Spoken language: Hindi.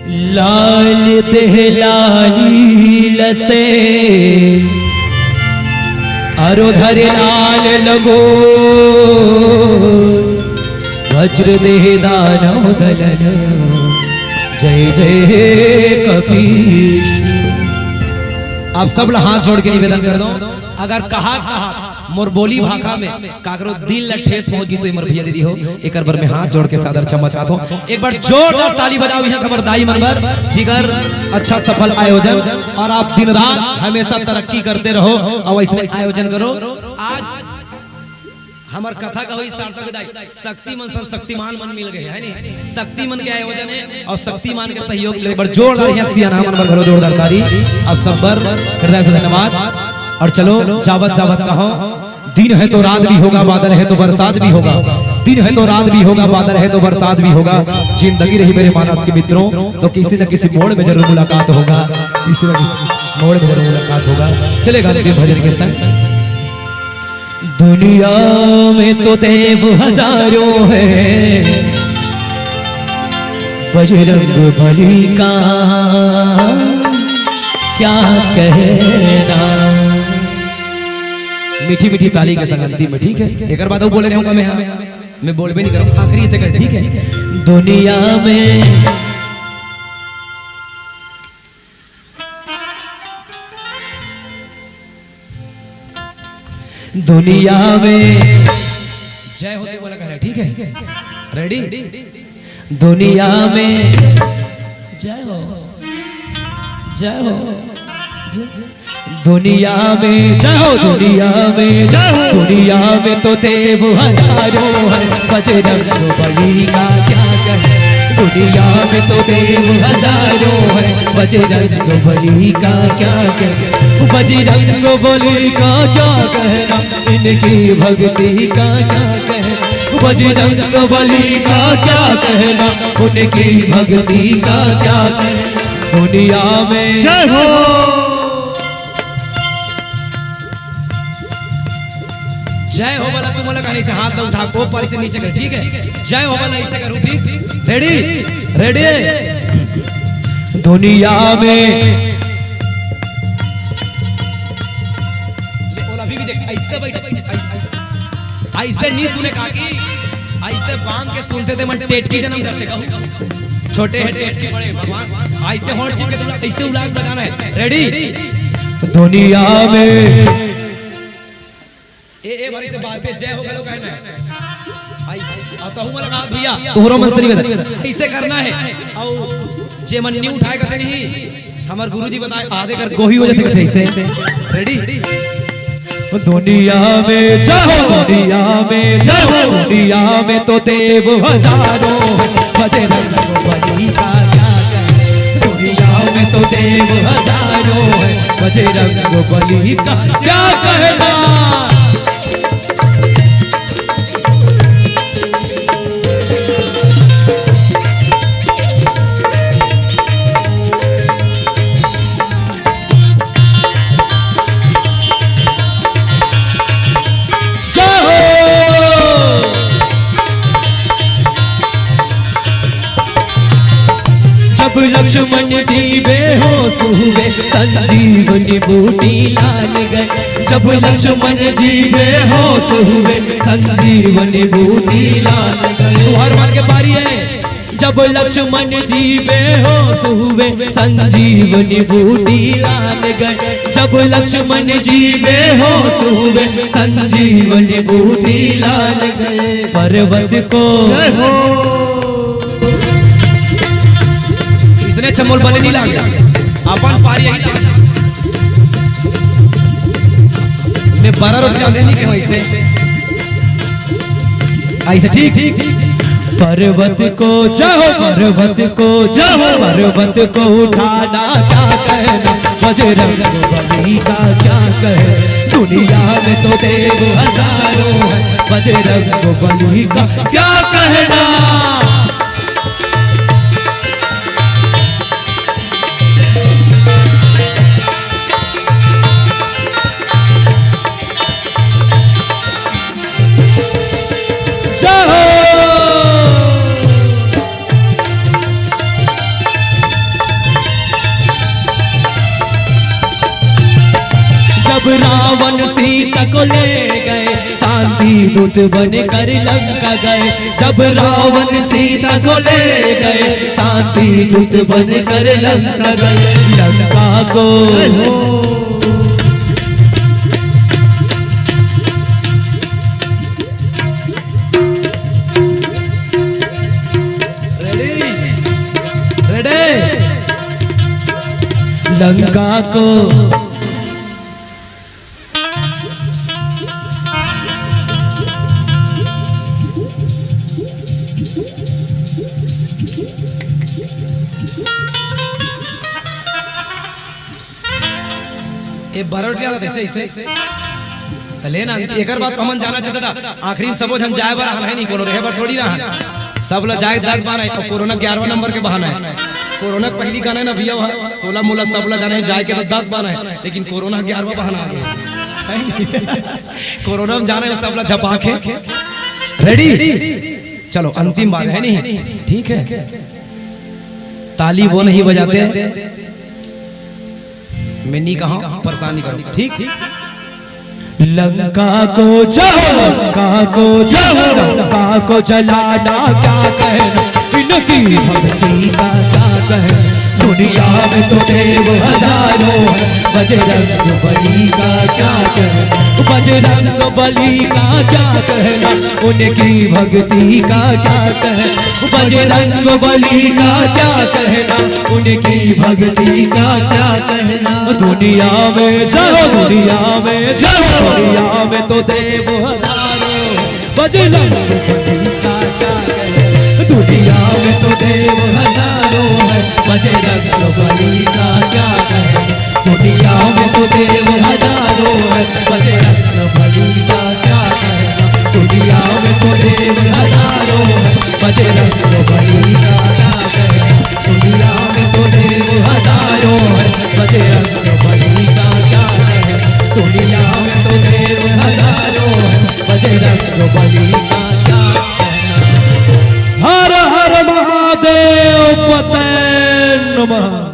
लाल देह लाली लसे अरोधर लाल लगो वज्र देह दानव दलन जय जय कपीश। आप सब हाथ जोड़ के निवेदन कर दो, अगर कहा मोर बोली भाखा में काकरो दिल ल ठेस पहुंच गई सो मोर भैया दीदी हो एक बार में हाथ जोड़ के सादर क्षमा चाहता हूं। एक बार जोरदार ताली बजाओ यहाँ खबरदाई मनबर जिगर अच्छा सफल आयोजन और आप दिन रात हमेशा तरक्की करते रहो और ऐसे आयोजन करो। आज हमार कथा का हुई सार्थक विदाई शक्तिमान सन शक्तिमान मन मिल गए है नहीं, शक्तिमान के आयोजन है और शक्तिमान के सहयोग ले बड़ जोरदार यहाँ सिया नाम मनबर घरो जोरदार ताली आप सब पर हृदय से धन्यवाद। और चलो जावत जावत कहो, दिन है तो रात भी होगा, बादल है तो बरसात भी होगा, दिन है तो रात भी होगा, बादल है तो बरसात भी होगा। जिंदगी रही मेरे मानस के मित्रों तो किसी न किसी मोड़ में जरूर मुलाकात होगा, किसी न किसी मोड़ में जरूर मुलाकात होगा। चलेगा भजन के संग। दुनिया में तो देव हजारों है, बजरंग बली का क्या कहना। मीठी मीठी ताली के संगति में ठीक है। एक बात बोले रहूंगा मैं बोल भी नहीं करूँ आखिरी तक ठीक है। दुनिया में दुनिया में जय होती बोला कर ठीक है रेडी। दुनिया में जय हो जय हो दुनिया में जय हो, दुनिया में जय हो, दुनिया में तो देव हजारों है, बजरंग बली का क्या कहे। दुनिया में तो देव हजारों है, बजरंग बली का क्या कहे। बजरंग बली का क्या कहना, इनकी भक्ति का क्या कहे। बजरंग बली का क्या कहना, उनकी भक्ति का क्या कहे। दुनिया में जय हो जय हो बोला तुम बोला कहीं से हाथ उठा को पर से नीचे कर ठीक है। जय हो बोला ऐसे करूं ठीक रेडी रेडी। दुनिया में बोला अभी भी देख ऐसे बैठ ऐसे नहीं सुने काकी ऐसे बांध के सुनते थे मैं टेटकी जन्म करते कहूं छोटे है टेटकी बड़े भगवान ऐसे होंठ चिपके तुम ऐसे उलाग बजाना है रेडी। दुनिया में ए बारी से बाजते जय हो गलो कहना है आई आता हूं लगा भैया तोहरो मन सरी ऐसे करना है और जे मन न्यू उठाए करते नहीं हमार गुरुजी बताए आधे कर गोही हो जाते ऐसे रेडी। दुनिया में जय हो, दुनिया में जय हो, दुनिया में तो देव हजारों बजरंग बली का क्या कहे। दुनिया में तो देव हजारों है, बजरंग बली का क्या कहना। लक्ष्मण जी बेहोश हुए संजीवनी बूटी लाल गए। जब लक्ष्मण जी बेहोश हुए संजीवनी बूटी लाल गए। हर बार के बारी है। जब लक्ष्मण जी बेहोश हुए संजीवनी बूटी लाल गए। जब लक्ष्मण जी बेहोश हुए संजीवनी बूटी लाल गए। पर्वत को जय हो चमोल बने नहीं लागे अपन पारी यही मैं 12 रोटी लागे नहीं के वैसे ऐसे ठीक। पर्वत को जाओ, पर्वत को जाओ, पर्वत को उठाना क्या कहना। बजरंग बली का क्या कहे। दुनिया में तो देव हजारों है, बजरंग बली का क्या कहना। रावण सीता को ले गए, शांति दूत बनकर लंका गए। जब रावण सीता को ले गए, शांति दूत बनकर लंका गए। लंका को लंका को ये बरोट लिया था इसे लेना एक बात हमन जाना चाहता था। आखिरी में सबो जन जाए बार है नहीं, कोनो रहे बार थोड़ी ना सब लोग जाए 10 बार है। तो कोरोना 11वां नंबर के बहाना है। कोरोना पहली गाना ना भैया वहाँ तोला मोला सब लोग जाने जाए के तो 10 बार है, लेकिन कोरोना 11वां बहाना आ गया। कोरोना में जाना है सब लोग झपा के रेडी। चलो अंतिम बार है नहीं, ठीक है। ताली वो नहीं बजाते, मैं नहीं कहा परेशानी करो, ठीक। लंका को जाओ, लंका को जाओ, लंका को जलाना क्या कहना, इनकी भक्ति का क्या कहना। दुनिया में तो देव हजारों है, बजरंग बली का क्या कहना, बजरंग बली का क्या कहना, उनकी भक्ति का क्या कहना। बजरंग बली का क्या कहना, उनकी भक्ति का क्या कहना। दुनिया में जाओ, दुनिया में जाओ, दुनिया में तो देव हजारों, बजरंग बली का क्या कहना। दुनिया में तो देव हजारों है, बजरंग बली का क्या कहना। दुनिया में तो देव हजारों है, बजरंग बली का क्या कहना। दुनिया में तो देव हजारों है, बजरंग बली का क्या कहना। दुनिया में तो देव हजारों है, बजरंग बली का क्या कहना। दुनिया में तो देव हजारों है, बजरंग बली का क्या कहना। हर हर महादेव पते नमः।